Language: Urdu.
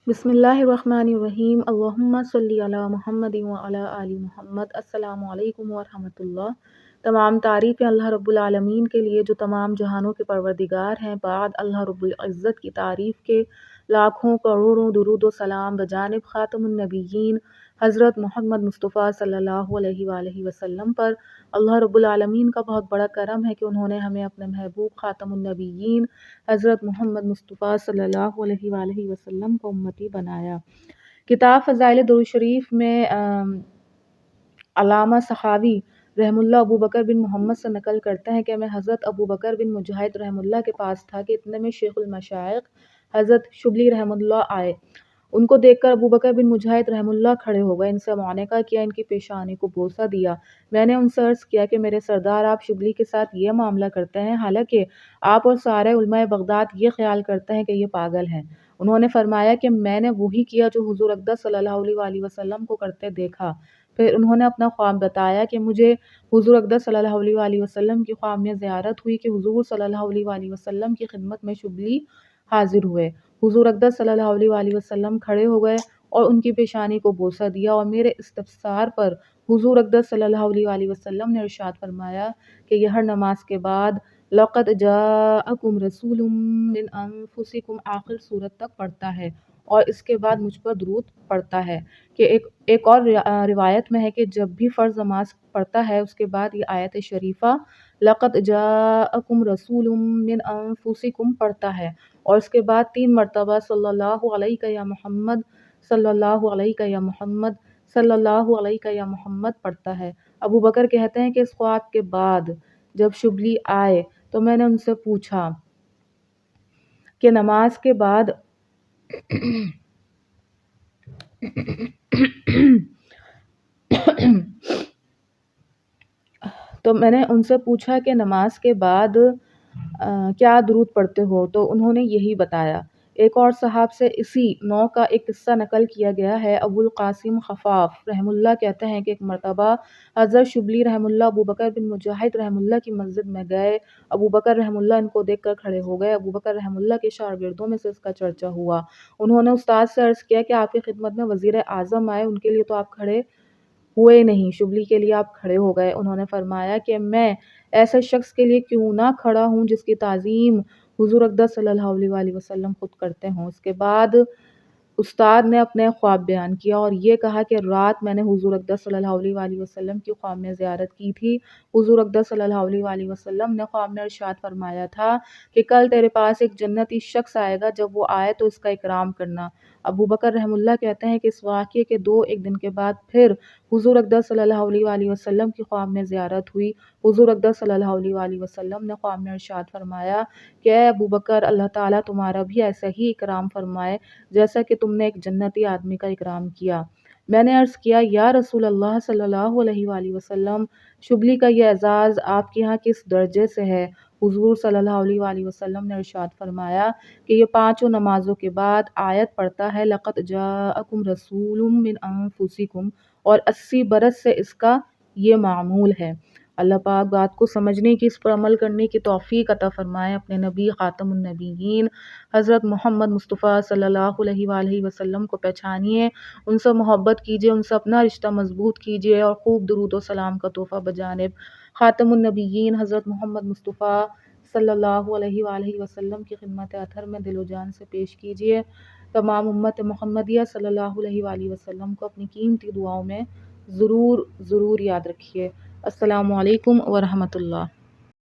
بسم اللہ الرحمن الرحیم، اللہم صلی علی محمد وعلی آل محمد۔ السلام علیکم ورحمۃ اللہ۔ تمام تعریفیں اللہ رب العالمین کے لیے جو تمام جہانوں کے پروردگار ہیں۔ بعد اللہ رب العزت کی تعریف کے لاکھوں کروڑوں درود و سلام بجانب خاتم النبیین حضرت محمد مصطفیٰ صلی اللہ علیہ وآلہ وسلم پر۔ اللہ رب العالمین کا بہت بڑا کرم ہے کہ انہوں نے ہمیں اپنے محبوب خاتم النبیین حضرت محمد مصطفیٰ صلی اللہ علیہ وآلہ وسلم کو امتی بنایا۔ کتاب فضائل درود شریف میں علامہ سخاوی رحم اللہ ابو بکر بن محمد سے نقل کرتے ہیں کہ میں حضرت ابو بکر بن مجاہد رحم اللہ کے پاس تھا کہ اتنے میں شیخ المشائخ حضرت شبلی رحم اللہ آئے۔ ان کو دیکھ کر ابو بکر بن مجاہد رحم اللہ کھڑے ہو گئے، ان سے معانقہ کیا، ان کی پیشانی کو بوسہ دیا۔ میں نے ان سے عرض کیا کہ میرے سردار، آپ شبلی کے ساتھ یہ معاملہ کرتے ہیں، حالانکہ آپ اور سارے علماء بغداد یہ خیال کرتے ہیں کہ یہ پاگل ہیں۔ انہوں نے فرمایا کہ میں نے وہی کیا جو حضور اقدس صلی اللہ علیہ وآلہ وسلم کو کرتے دیکھا۔ پھر انہوں نے اپنا خواب بتایا کہ مجھے حضور اقدس صلی اللہ علیہ وآلہ وسلم کی خواب میں زیارت ہوئی کہ حضور صلی اللہ علیہ وآلہ وسلم کی خدمت میں شبلی حاضر ہوئے۔ حضور اقدس صلی اللہ علیہ وآلہ وسلم کھڑے ہو گئے اور ان کی پیشانی کو بوسہ دیا، اور میرے استفسار پر حضور اقدس صلی اللہ علیہ وآلہ وسلم نے ارشاد فرمایا کہ یہ ہر نماز کے بعد لَقَدْ جَاءَكُمْ رَسُولٌ مِّنْ أَنفُسِكُمْ آخر سورت تک پڑھتا ہے، اور اس کے بعد مجھ پر درود پڑھتا ہے۔ کہ ایک اور روایت میں ہے کہ جب بھی فرض نماز پڑھتا ہے اس کے بعد یہ آیت شریفہ لَقَدْ جَاءَكُمْ رَسُولٌ مِّنْ أَنفُسِكُمْ پڑھتا ہے، اور اس کے بعد 3 مرتبہ صلی اللہ علیہ یا محمد، صلی اللہ علیہ یا محمد، صلی اللہ علیہ یا محمد پڑھتا ہے۔ ابو بکر کہتے ہیں کہ اس خواب کے بعد جب شبلی آئے تو میں نے ان سے پوچھا کہ نماز کے بعد کیا درود پڑھتے ہو، تو انہوں نے یہی بتایا۔ ایک اور صاحب سے اسی نوع کا ایک قصہ نقل کیا گیا ہے۔ ابو القاسم خفاف رحم اللہ کہتے ہیں کہ ایک مرتبہ حضرت شبلی رحم اللہ ابو بکر بن مجاہد رحم اللہ کی مسجد میں گئے۔ ابو بکر رحم اللہ ان کو دیکھ کر کھڑے ہو گئے۔ ابو بکر رحم اللہ کے شاگردوں میں سے اس کا چرچا ہوا۔ انہوں نے استاد سے عرض کیا کہ آپ کی خدمت میں وزیر اعظم آئے، ان کے لیے تو آپ کھڑے ہوئے نہیں، شبلی کے لیے آپ کھڑے ہو گئے۔ انہوں نے فرمایا کہ میں ایسے شخص کے لیے کیوں نہ کھڑا ہوں جس کی تعظیم حضور اقدس صلی اللہ علیہ وآلہ وسلم خود کرتے ہوں۔ اس کے بعد استاد نے اپنے خواب بیان کیا اور یہ کہا کہ رات میں نے حضور اقدس صلی اللہ علیہ وآلہ وسلم کی خواب میں زیارت کی تھی۔ حضور اقدس صلی اللہ علیہ وآلہ وسلم نے خواب میں ارشاد فرمایا تھا کہ کل تیرے پاس ایک جنتی شخص آئے گا، جب وہ آئے تو اس کا اکرام کرنا۔ ابو بکر رحم اللہ کہتے ہیں کہ اس واقعے کے 1 دن کے بعد پھر حضور اقدس صلی اللہ علیہ وآلہ وسلم کی خواب میں زیارت ہوئی۔ حضور اقدس صلی اللہ علیہ وآلہ وسلم نے خواب میں ارشاد فرمایا کہ اے ابو بکر، اللہ تعالیٰ تمہارا بھی ایسا ہی اکرام فرمائے جیسا کہ تم نے ایک جنتی آدمی کا اکرام کیا۔ میں نے عرض کیا یا رسول اللہ صلی اللہ علیہ وآلہ وسلم، شبلی کا یہ اعزاز آپ کے ہاں کس درجے سے ہے؟ حضور صلی اللہ علیہ وآلہ وسلم نے ارشاد فرمایا کہ یہ 5 نمازوں کے بعد آیت پڑھتا ہے لَقَدْ جَاءَكُمْ رَسُولٌ مِّنْ أَنفُسِكُمْ، اور 80 برس سے اس کا یہ معمول ہے۔ اللہ پاک بات کو سمجھنے کی، اس پر عمل کرنے کی توفیق عطا فرمائے۔ اپنے نبی خاتم النبیین حضرت محمد مصطفیٰ صلی اللہ علیہ وآلہ وسلم کو پہچانیے، ان سے محبت کیجیے، ان سے اپنا رشتہ مضبوط کیجیے، اور خوب درود و سلام کا تحفہ بجانب خاتم النبیین حضرت محمد مصطفیٰ صلی اللہ علیہ وآلہ وسلم کی خدمت اطہر میں دل و جان سے پیش کیجیے۔ تمام امت محمدیہ صلی اللہ علیہ وآلہ وسلم کو اپنی قیمتی دعاؤں میں ضرور یاد رکھیے۔ السلام علیکم ورحمۃ اللہ۔